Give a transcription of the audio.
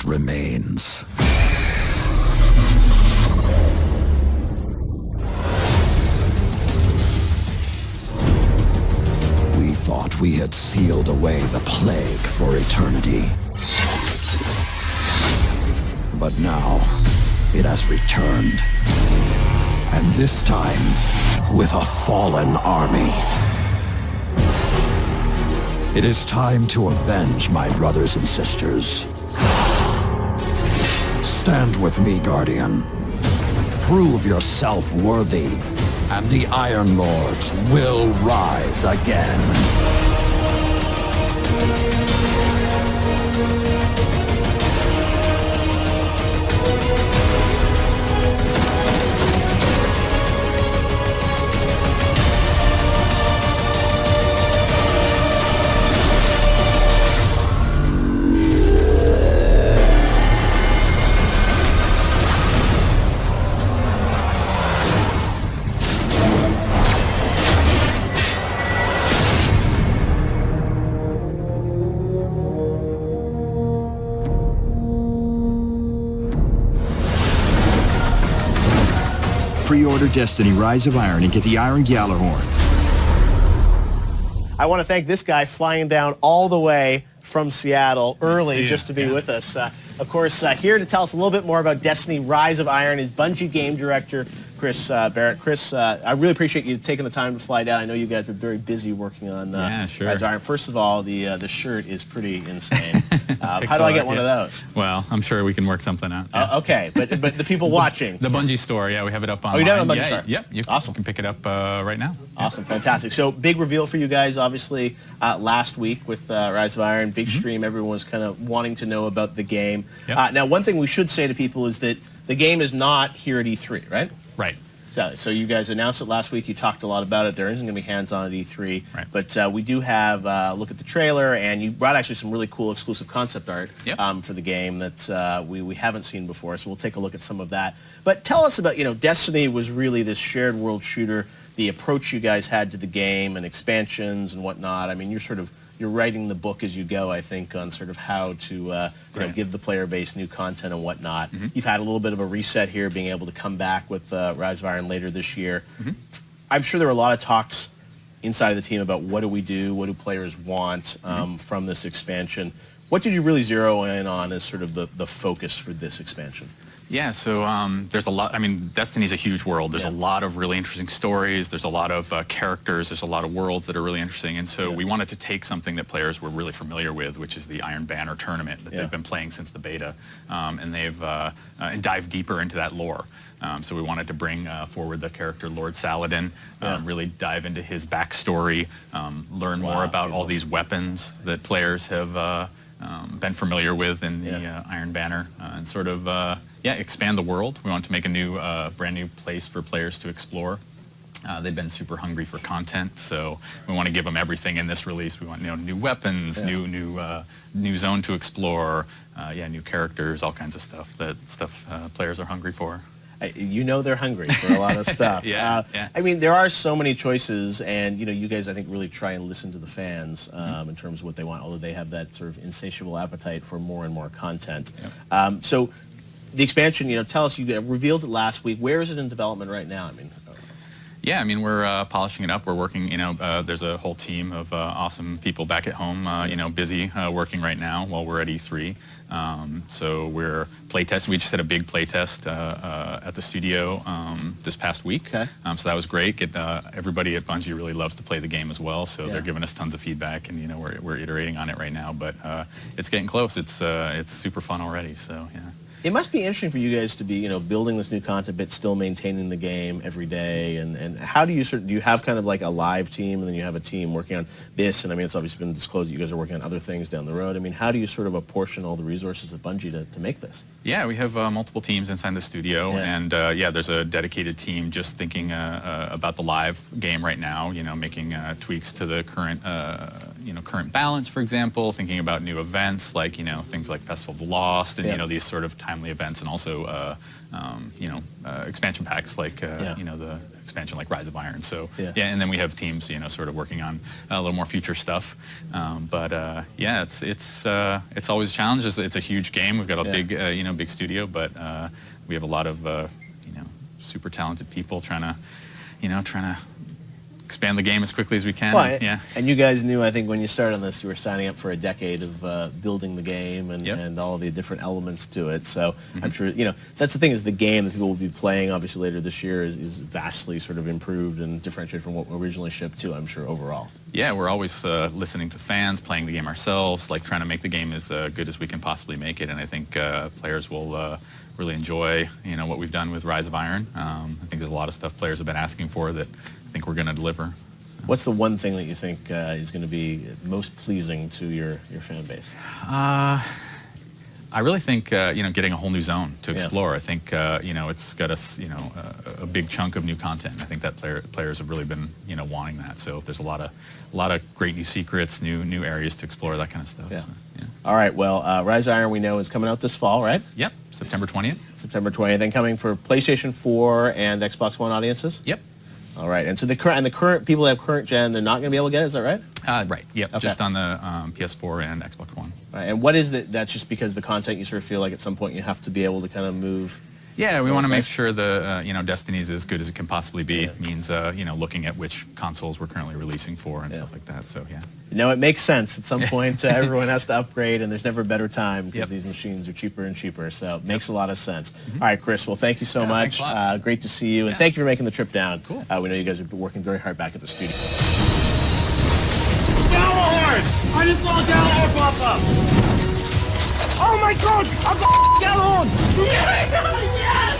remains. We thought we had sealed away the plague for eternity. But now, it has returned. And this time, with a fallen army. It is time to avenge my brothers and sisters. Stand with me, Guardian. Prove yourself worthy, and the Iron Lords will rise again. Pre-order Destiny Rise of Iron and get the Iron Gjallarhorn. I want to thank this guy flying down all the way from Seattle early just to be with us. Of course, here to tell us a little bit more about Destiny Rise of Iron is Bungie Game Director Chris Barrett. Chris, I really appreciate you taking the time to fly down. I know you guys are very busy working on Rise of Iron. First of all, the shirt is pretty insane. How do I get one of those? Well, I'm sure we can work something out. Okay, but the people watching. The Bungie store, we have it up online. Oh, you done on Bungie store? Yep, you can pick it up right now. Awesome, fantastic. So big reveal for you guys, obviously, last week with Rise of Iron. Big stream, everyone was kind of wanting to know about the game. Now, one thing we should say to people is that the game is not here at E3, right? Right. So you guys announced it last week. You talked a lot about it. There isn't going to be hands-on at E3. Right. But we do have a look at the trailer, and you brought actually some really cool exclusive concept art for the game that we haven't seen before. So we'll take a look at some of that. But tell us about, Destiny was really this shared world shooter, the approach you guys had to the game and expansions and whatnot. I mean, you're writing the book as you go, I think, on sort of how to give the player base new content and whatnot. You've had a little bit of a reset here, being able to come back with Rise of Iron later this year. I'm sure there were a lot of talks inside of the team about what do we do, what do players want from this expansion. What did you really zero in on as sort of the focus for this expansion? Yeah, so there's a lot. I mean, Destiny's a huge world. There's a lot of really interesting stories. There's a lot of characters. There's a lot of worlds that are really interesting. And so we wanted to take something that players were really familiar with, which is the Iron Banner tournament that they've been playing since the beta, and they've and dive deeper into that lore. So we wanted to bring forward the character Lord Saladin, really dive into his backstory, learn more about all these weapons that players have been familiar with in the Iron Banner, and sort of expand the world. We want to make a brand new place for players to explore. They've been super hungry for content, so we want to give them everything in this release. We want new weapons, new zone to explore, new characters, all kinds of stuff players are hungry for. They're hungry for a lot of stuff. I mean, there are so many choices, and you guys, I think, really try and listen to the fans in terms of what they want, although they have that sort of insatiable appetite for more and more content. So the expansion, tell us, you revealed it last week. Where is it in development right now? We're polishing it up. We're working, there's a whole team of awesome people back at home, busy working right now while we're at E3. So we're playtesting. We just had a big playtest at the studio this past week. So that was great. Everybody at Bungie really loves to play the game as well, so they're giving us tons of feedback, and we're iterating on it right now. But it's getting close. It's super fun already. So yeah. It must be interesting for you guys to be, building this new content, but still maintaining the game every day. And how do you do you have kind of like a live team, and then you have a team working on this? And I mean, it's obviously been disclosed that you guys are working on other things down the road. I mean, how do you sort of apportion all the resources at Bungie to make this? Yeah, we have multiple teams inside the studio, and there's a dedicated team just thinking about the live game right now. Making tweaks to the current current balance, for example, thinking about new events like things like Festival of the Lost, and these sort of timely events, and also expansion packs like the expansion like Rise of Iron. So and then we have teams, sort of working on a little more future stuff. Yeah, it's always a challenge. It's a huge game. We've got a big, big studio, but we have a lot of, super talented people trying to expand the game as quickly as we can. Well, and you guys knew, I think, when you started on this, you were signing up for a decade of building the game and all the different elements to it. So I'm sure, that's the thing, is the game that people will be playing, obviously, later this year is vastly sort of improved and differentiated from what originally shipped too, I'm sure, overall. Yeah, we're always listening to fans, playing the game ourselves, like trying to make the game as good as we can possibly make it. And I think players will really enjoy, what we've done with Rise of Iron. I think there's a lot of stuff players have been asking for that I think we're going to deliver. So. What's the one thing that you think is going to be most pleasing to your fan base? I really think, getting a whole new zone to explore. I think, it's got us, a big chunk of new content. I think that players have really been, wanting that. So there's a lot of great new secrets, new areas to explore, that kind of stuff. Yeah. So, all right. Well, Rise of Iron, we know, is coming out this fall, right? Yep. September 20th. September 20th. Then coming for PlayStation 4 and Xbox One audiences? Yep. All right. And so the current people that have current gen, they're not going to be able to get it, is that right? Right. Yep. Okay. Just on the PS4 and Xbox One. All right. And what is it? That's just because the content, you sort of feel like at some point you have to be able to kind of move. Yeah, we want to make sure the Destiny is as good as it can possibly be. It means looking at which consoles we're currently releasing for and stuff like that. So yeah. No, it makes sense. At some point, everyone has to upgrade, and there's never a better time because these machines are cheaper and cheaper. So it makes a lot of sense. All right, Chris. Well, thank you so much. Great to see you, and thank you for making the trip down. Cool. We know you guys have been working very hard back at the studio. Gallahorn! I just saw Gallahorn pop up. Oh my God! I got Gallahorn! Yes!